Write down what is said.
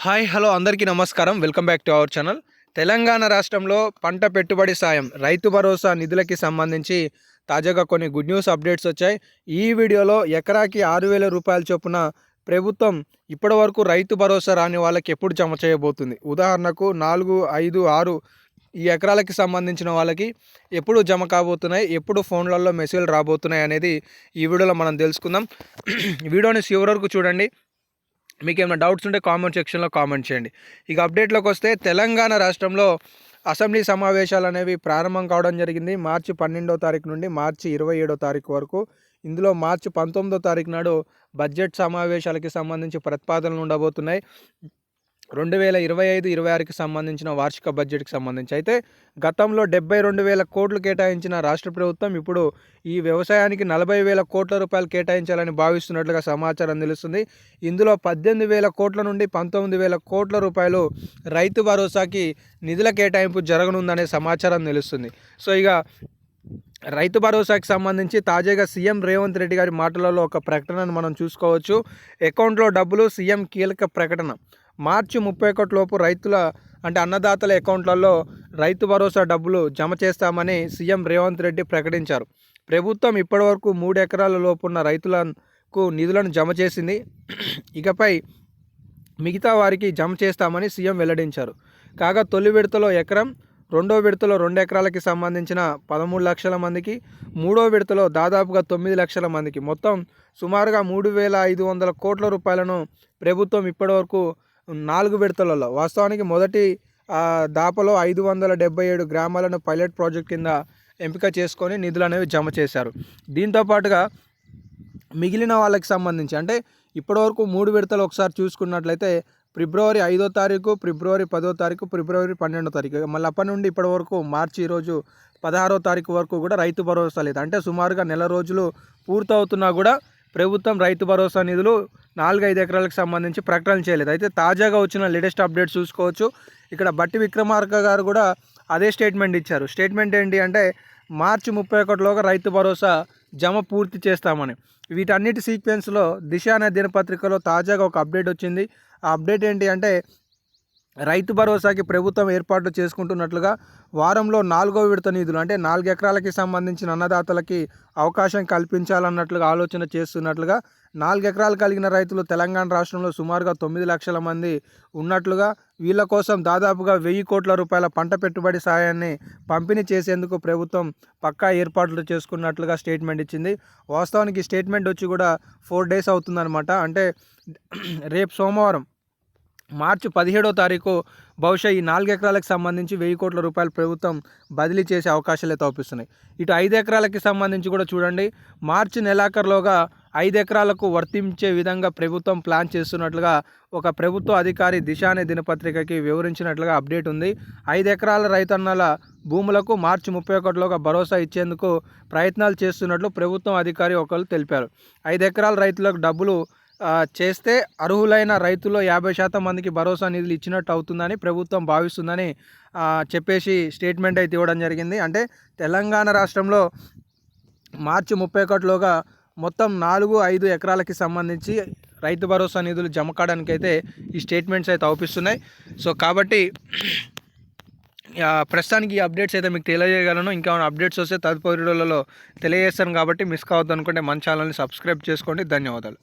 Hi hello అందరికీ నమస్కారం. Welcome back to our channel. Telangana రాష్ట్రంలో పంట పెట్టుబడి సాయం రైతు భరోసా నిధులకి సంబంధించి తాజాగా కొన్ని గుడ్ న్యూస్ అప్డేట్స్ వచ్చాయి. ఈ వీడియోలో ఎకరాకి 6,000 రూపాయల చొప్పున ప్రభుత్వం ఇప్పటి వరకు రైతు భరోసా రాని వాళ్ళకి ఎప్పుడు జమ చేయబోతుంది. ఉదాహరణకు 4, 5, 6 ఈ ఎకరాలకి సంబంధించిన వాళ్ళకి ఎప్పుడు జమ కాబోతున్నాయి, ఎప్పుడు ఫోన్లలో మెసేజ్లు రాబోతున్నాయి అనేది ఈ వీడియోలో మనం తెలుసుకుందాం. వీడియోని చివరి వరకు చూడండి. మీకు ఏమైనా డౌట్స్ ఉంటే కామెంట్ సెక్షన్లో కామెంట్ చేయండి. ఇక అప్డేట్లోకి వస్తే తెలంగాణ రాష్ట్రంలో అసెంబ్లీ సమావేశాలు అనేవి ప్రారంభం కావడం జరిగింది. మార్చి 12వ తారీఖు నుండి మార్చి 27వ తారీఖు వరకు. ఇందులో మార్చి 19వ తారీఖు నాడు బడ్జెట్ సమావేశాలకి సంబంధించి ప్రతిపాదనలు ఉండబోతున్నాయి. 2025-26కి సంబంధించిన వార్షిక బడ్జెట్కి సంబంధించి అయితే గతంలో 72,000 కోట్లు కేటాయించిన రాష్ట్ర ప్రభుత్వం ఇప్పుడు ఈ వ్యవసాయానికి 40,000 కోట్ల రూపాయలు కేటాయించాలని భావిస్తున్నట్లుగా సమాచారం తెలుస్తుంది. ఇందులో 18,000 కోట్ల నుండి 19,000 కోట్ల రూపాయలు రైతు భరోసాకి నిధుల కేటాయింపు జరగనుందనే సమాచారం తెలుస్తుంది. సో ఇక రైతు భరోసాకి సంబంధించి తాజాగా సీఎం రేవంత్ రెడ్డి గారి మాటలలో ఒక ప్రకటనను మనం చూసుకోవచ్చు. అకౌంట్లో డబ్బులు సీఎం కీలక ప్రకటన. మార్చి 31 లోపు రైతుల అన్నదాతల అకౌంట్లలో రైతు భరోసా డబ్బులు జమ చేస్తామని సీఎం రేవంత్ రెడ్డి ప్రకటించారు. ప్రభుత్వం ఇప్పటివరకు 3 ఎకరాల లోపున్న రైతులకు నిధులను జమ చేసింది. ఇకపై మిగతా వారికి జమ చేస్తామని సీఎం వెల్లడించారు. కాగా తొలి విడతలో ఎకరం, రెండో విడతలో 2 ఎకరాలకి సంబంధించిన 13 లక్షల మందికి, మూడో విడతలో దాదాపుగా 9 లక్షల మందికి మొత్తం సుమారుగా 3,500 కోట్ల రూపాయలను ప్రభుత్వం ఇప్పటివరకు 4 విడతలలో, వాస్తవానికి మొదటి దాపలో 577 గ్రామాలను పైలట్ ప్రాజెక్ట్ కింద ఎంపిక చేసుకొని నిధులు అనేవి జమ చేశారు. దీంతోపాటుగా మిగిలిన వాళ్ళకి సంబంధించి ఇప్పటివరకు 3 విడతలు ఒకసారి చూసుకున్నట్లయితే ఫిబ్రవరి 5వ తారీఖు, ఫిబ్రవరి 10వ తారీఖు, ఫిబ్రవరి 12వ తారీఖు, మళ్ళీ అప్పటి నుండి ఇప్పటి వరకు మార్చి ఈరోజు 16వ తారీఖు వరకు కూడా రైతు భరోసా లేదు. సుమారుగా నెల రోజులు పూర్తవుతున్నా కూడా ప్రభుత్వం రైతు భరోసా నిధులు 4-5 ఎకరాలకు సంబంధించి ప్రకటన చేయలేదు. అయితే తాజాగా వచ్చిన లేటెస్ట్ అప్డేట్ చూసుకోవచ్చు. ఇక్కడ బట్టి విక్రమార్క గారు కూడా అదే స్టేట్మెంట్ ఇచ్చారు. స్టేట్మెంట్ ఏంటి అంటే మార్చి 31లోగా రైతు భరోసా జమ పూర్తి చేస్తామని. వీటన్నిటి సీక్వెన్స్లో దిశ అనే దినపత్రికలో తాజాగా ఒక అప్డేట్ వచ్చింది. ఆ అప్డేట్ ఏంటి అంటే రైతు భరోసాకి ప్రభుత్వం ఏర్పాట్లు చేసుకుంటున్నట్లుగా వారంలో 4వ విడత నిధులు 4 ఎకరాలకి సంబంధించిన అన్నదాతలకి అవకాశం కల్పించాలన్నట్లుగా ఆలోచన చేస్తున్నట్లుగా, 4 ఎకరాలు కలిగిన రైతులు తెలంగాణ రాష్ట్రంలో సుమారుగా 9 లక్షల మంది ఉన్నట్లుగా, వీళ్ళ కోసం దాదాపుగా 1,000 కోట్ల రూపాయల పంట పెట్టుబడి సాయాన్ని పంపిణీ చేసేందుకు ప్రభుత్వం పక్కా ఏర్పాట్లు చేసుకున్నట్లుగా స్టేట్మెంట్ ఇచ్చింది. వాస్తవానికి స్టేట్మెంట్ వచ్చి కూడా 4 డేస్ అవుతుందన్నమాట. రేపు సోమవారం మార్చి 17వ తారీఖు బహుశా ఈ 4 ఎకరాలకు సంబంధించి 1,000 కోట్ల రూపాయలు ప్రభుత్వం బదిలీ చేసే అవకాశాలు అయితే అవుపిస్తున్నాయి. ఇటు 5 ఎకరాలకి సంబంధించి కూడా చూడండి, మార్చి నెలాఖరులోగా 5 ఎకరాలకు వర్తించే విధంగా ప్రభుత్వం ప్లాన్ చేస్తున్నట్లుగా ఒక ప్రభుత్వ అధికారి దిశ అనే దినపత్రికకి వివరించినట్లుగా అప్డేట్ ఉంది. 5 ఎకరాల రైతన్నల భూములకు మార్చి 31లోగా భరోసా ఇచ్చేందుకు ప్రయత్నాలు చేస్తున్నట్లు ప్రభుత్వం అధికారి ఒకరు తెలిపారు. 5 ఎకరాల రైతులకు డబ్బులు చేస్తే అర్హులైన రైతుల్లో 50% మందికి భరోసా నిధులు ఇచ్చినట్టు అవుతుందని ప్రభుత్వం భావిస్తుందని చెప్పేసి స్టేట్మెంట్ అయితే ఇవ్వడం జరిగింది. తెలంగాణ రాష్ట్రంలో మార్చి 31లోగా మొత్తం 4-5 ఎకరాలకి సంబంధించి రైతు భరోసా నిధులు జమ కావడానికి అయితే ఈ స్టేట్మెంట్స్ అయితే అవుపిస్తున్నాయి. సో కాబట్టి ప్రస్తుతానికి ఈ అప్డేట్స్ అయితే మీకు తెలియజేయగలను. ఇంకా అప్డేట్స్ వస్తే తదుపరి వీడియోలలో తెలియజేస్తాను. కాబట్టి మిస్ కావద్దు అనుకుంటే మన ఛానల్ని సబ్స్క్రైబ్ చేసుకోండి. ధన్యవాదాలు.